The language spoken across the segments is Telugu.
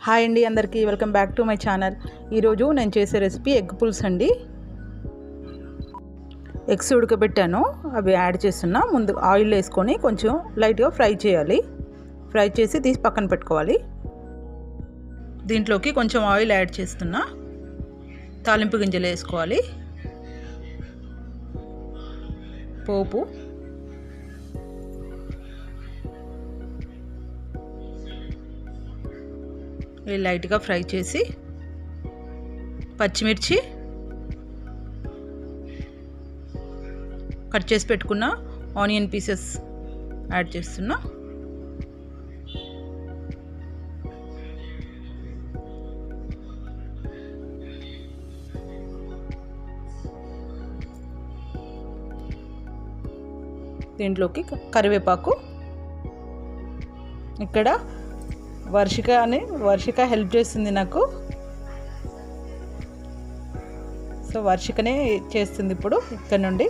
హాయ్ అండి, అందరికీ welcome back to my channel. ఈరోజు నేను చేసే రెసిపీ ఎగ్ పులుసు అండి. ఎగ్స్ ఉడకబెట్టాను, అవి యాడ్ చేస్తున్నా. ముందు ఆయిల్ వేసుకొని కొంచెం లైట్గా ఫ్రై చేయాలి. ఫ్రై చేసి తీసి పక్కన పెట్టుకోవాలి. దీంట్లోకి కొంచెం ఆయిల్ యాడ్ చేస్తున్నా. తాలింపు గింజలు వేసుకోవాలి. పోపు, లైట్గా ఫ్రై చేసి పచ్చిమిర్చి, కట్ చేసి పెట్టుకున్న ఆనియన్ పీసెస్ యాడ్ చేస్తున్నా. దీంట్లోకి కరివేపాకు. ఇక్కడ వర్షిక హెల్ప్ చేస్తుంది నాకు. సో వర్షికనే చేస్తుంది ఇప్పుడు ఇక్కడ నుండి.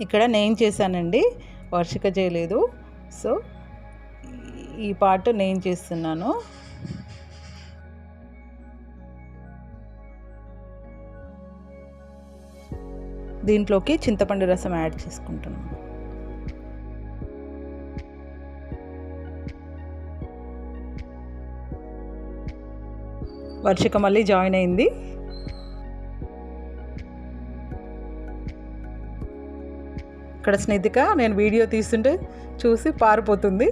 ఇక్కడ నేను చేశానండి, వర్షిక చేయలేదు. సో ఈ పార్ట్ నేను చేస్తున్నాను. దీంట్లోకి చింతపండు రసం యాడ్ చేసుకుంటున్నాను. వర్షిక మళ్ళీ జాయిన్ అయింది. ఇక్కడ స్నేహితిక నేను వీడియో తీస్తుంటే చూసి పారిపోతుంది.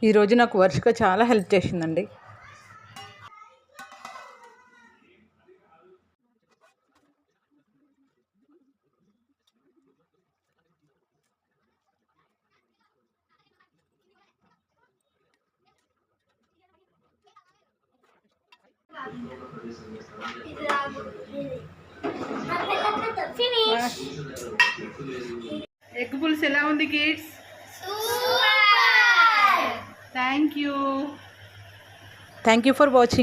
ఈరోజు నాకు వర్షిక చాలా హెల్ప్ చేసిందండి. ఎగ్ పులుసు ఎలా ఉంది kids? Thank you for watching.